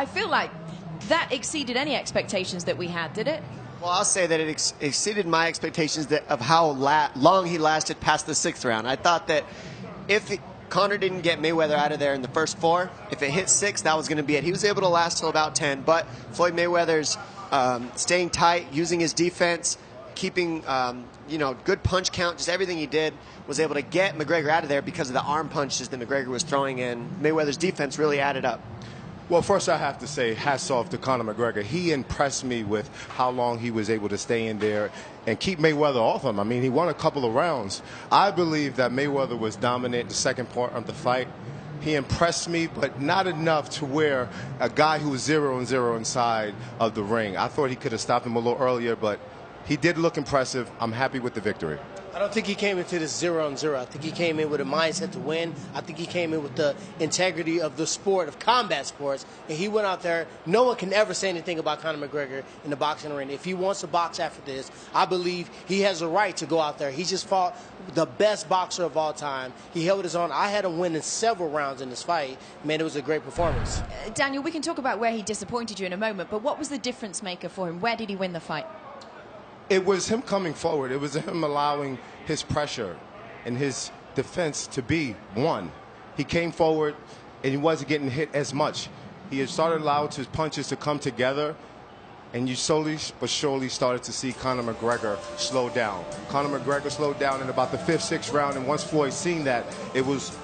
I feel like that exceeded any expectations that we had, did it? Well, I'll say that it exceeded my expectations of how long he lasted past the 6th round. I thought that if Conor didn't get Mayweather out of there in the first 4, if it hit 6, that was going to be it. He was able to last till about 10, but Floyd Mayweather's staying tight, using his defense, keeping good punch count, just everything he did, was able to get McGregor out of there because of the arm punches that McGregor was throwing in. Mayweather's defense really added up. Well, first I have to say hats off to Conor McGregor. He impressed me with how long he was able to stay in there and keep Mayweather off him. I mean, he won a couple of rounds. I believe that Mayweather was dominant in the second part of the fight. He impressed me, but not enough to where a guy who was 0-0 inside of the ring. I thought he could have stopped him a little earlier, but he did look impressive. I'm happy with the victory. I don't think he came into this 0-0. I think he came in with a mindset to win. I think he came in with the integrity of the sport, of combat sports. And he went out there. No one can ever say anything about Conor McGregor in the boxing ring. If he wants to box after this, I believe he has a right to go out there. He just fought the best boxer of all time. He held his own. I had him winning several rounds in this fight. Man, it was a great performance. Daniel, we can talk about where he disappointed you in a moment, but what was the difference maker for him? Where did he win the fight? It was him coming forward. It was him allowing his pressure and his defense to be one. He came forward and he wasn't getting hit as much. He had started allowing his punches to come together, and you slowly but surely started to see Conor McGregor slow down. Conor McGregor slowed down in about the 5th, 6th round, and once Floyd seen that, it was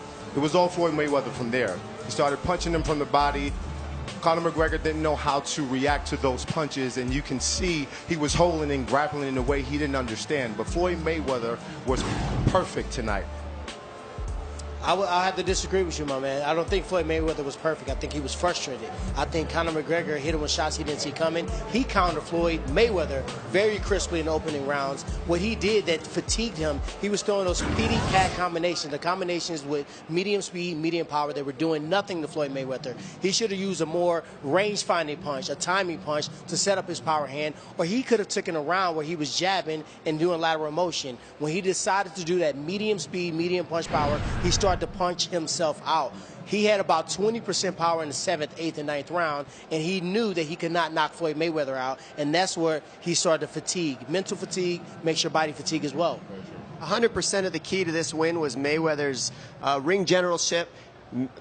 all Floyd Mayweather from there. He started punching him from the body. Conor McGregor didn't know how to react to those punches, and you can see he was holding and grappling in a way he didn't understand. But Floyd Mayweather was perfect tonight. I'll have to disagree with you, my man. I don't think Floyd Mayweather was perfect. I think he was frustrated. I think Conor McGregor hit him with shots he didn't see coming. He countered Floyd Mayweather very crisply in the opening rounds. What he did that fatigued him, he was throwing those speedy pad combinations, the combinations with medium speed, medium power. They were doing nothing to Floyd Mayweather. He should have used a more range-finding punch, a timing punch to set up his power hand, or he could have taken a round where he was jabbing and doing lateral motion. When he decided to do that medium speed, medium punch power, he started to punch himself out. He had about 20% power in the 7th, 8th, and 9th round, and he knew that he could not knock Floyd Mayweather out, and that's where he started to fatigue. Mental fatigue makes your body fatigue as well. 100% of the key to this win was Mayweather's ring generalship,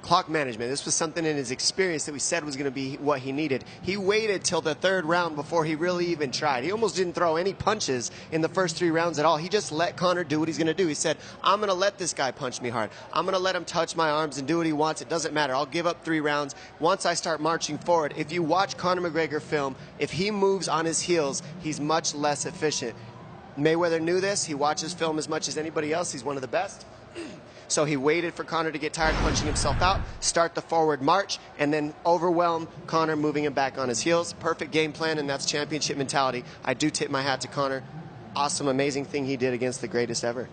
clock management. This was something in his experience that we said was going to be what he needed. He waited till the 3rd round before he really even tried. He almost didn't throw any punches in the first 3 rounds at all. He just let Conor do what he's going to do. He said, I'm going to let this guy punch me hard. I'm going to let him touch my arms and do what he wants. It doesn't matter. I'll give up 3 rounds. Once I start marching forward, if you watch Conor McGregor film, if he moves on his heels, he's much less efficient. Mayweather knew this. He watches film as much as anybody else. He's one of the best. So he waited for Conor to get tired punching himself out, start the forward march, and then overwhelm Conor, moving him back on his heels. Perfect game plan, and that's championship mentality. I do tip my hat to Conor. Awesome, amazing thing he did against the greatest ever.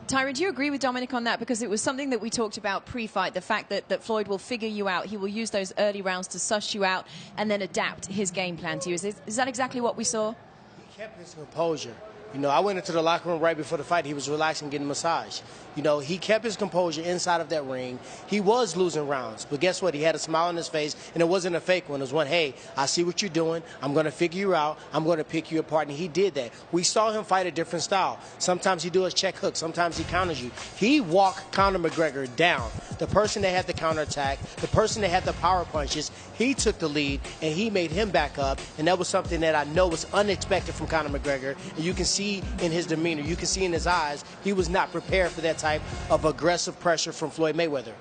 Tyron, do you agree with Dominic on that? Because it was something that we talked about pre-fight, the fact that Floyd will figure you out. He will use those early rounds to suss you out and then adapt his game plan to you. Is that exactly what we saw? He kept his composure. You know, I went into the locker room right before the fight. He was relaxing, getting a massage. You know, he kept his composure inside of that ring. He was losing rounds, but guess what? He had a smile on his face, and it wasn't a fake one. It was one, hey, I see what you're doing. I'm going to figure you out. I'm going to pick you apart, and he did that. We saw him fight a different style. Sometimes he do a check hook. Sometimes he counters you. He walked Conor McGregor down. The person that had the counterattack, the person that had the power punches, he took the lead, and he made him back up, and that was something that I know was unexpected from Conor McGregor, and you can see in his demeanor, you can see in his eyes, he was not prepared for that type of aggressive pressure from Floyd Mayweather.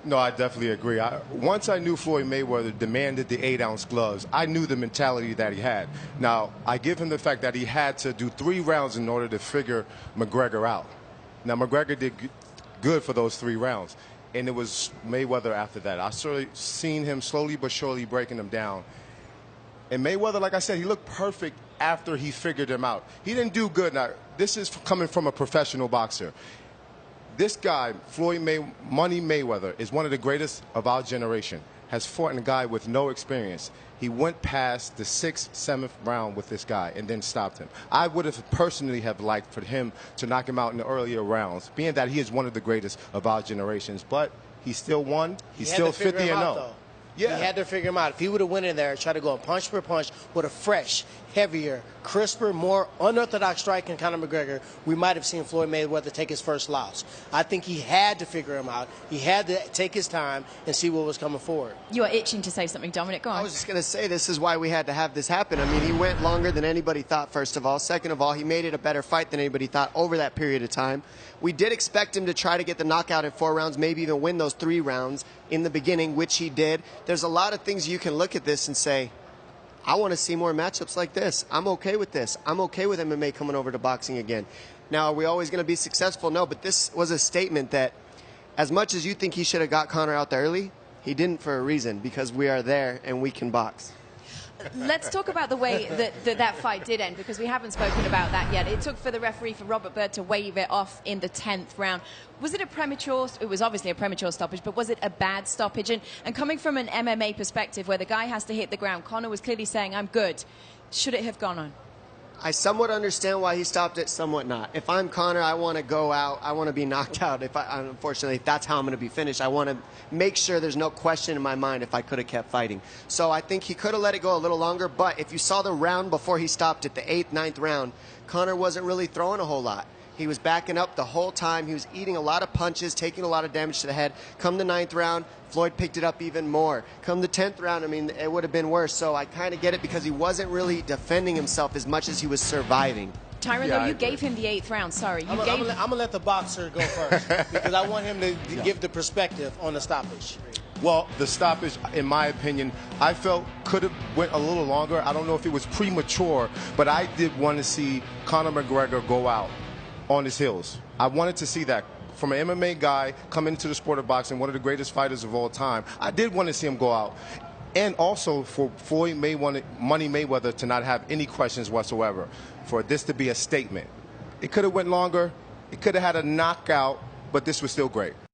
No, I definitely agree. Once I knew Floyd Mayweather demanded the 8-ounce gloves, I knew the mentality that he had. Now, I give him the fact that he had to do 3 rounds in order to figure McGregor out. Now, McGregor did good for those 3 rounds, and it was Mayweather after that. I seen him slowly but surely breaking him down. And Mayweather, like I said, he looked perfect after he figured him out. He didn't do good. Now, this is coming from a professional boxer. This guy, Floyd Money Mayweather, is one of the greatest of our generation, has fought a guy with no experience. He went past the 6th, 7th round with this guy and then stopped him. I would have personally have liked for him to knock him out in the earlier rounds, being that he is one of the greatest of our generations. But he still won. He's still 50-0. Yeah. He had to figure him out. If he would have went in there and tried to go punch for punch with a fresh, heavier, crisper, more unorthodox strike in Conor McGregor, we might have seen Floyd Mayweather take his first loss. I think he had to figure him out. He had to take his time and see what was coming forward. You are itching to say something, Dominic. Go on. I was just going to say this is why we had to have this happen. I mean, he went longer than anybody thought, first of all. Second of all, he made it a better fight than anybody thought over that period of time. We did expect him to try to get the knockout in 4 rounds, maybe even win those 3 rounds in the beginning, which he did. There's a lot of things you can look at this and say, I want to see more matchups like this. I'm okay with this. I'm okay with MMA coming over to boxing again. Now, are we always going to be successful? No, but this was a statement that as much as you think he should have got Conor out there early, he didn't for a reason, because we are there and we can box. Let's talk about the way that fight did end, because we haven't spoken about that yet. It took for the referee, for Robert Byrd, to wave it off in the 10th round. Was it a premature? It was obviously a premature stoppage, but was it a bad stoppage? And coming from an MMA perspective, where the guy has to hit the ground, Conor was clearly saying, I'm good. Should it have gone on? I somewhat understand why he stopped it, somewhat not. If I'm Conor, I want to go out. I want to be knocked out. Unfortunately, if that's how I'm going to be finished, I want to make sure there's no question in my mind if I could have kept fighting. So I think he could have let it go a little longer, but if you saw the round before he stopped it, the 8th, 9th round, Conor wasn't really throwing a whole lot. He was backing up the whole time. He was eating a lot of punches, taking a lot of damage to the head. Come the 9th round, Floyd picked it up even more. Come the 10th round, I mean, it would have been worse. So I kind of get it, because he wasn't really defending himself as much as he was surviving. Tyron, though, you gave him the 8th round. Sorry. I'm going to let the boxer go first, because I want him to give the perspective on the stoppage. Well, the stoppage, in my opinion, I felt could have went a little longer. I don't know if it was premature, but I did want to see Conor McGregor go out on his heels. I wanted to see that. From an MMA guy coming into the sport of boxing, one of the greatest fighters of all time, I did want to see him go out. And also for Floyd Mayweather to not have any questions whatsoever, for this to be a statement. It could have went longer. It could have had a knockout, but this was still great.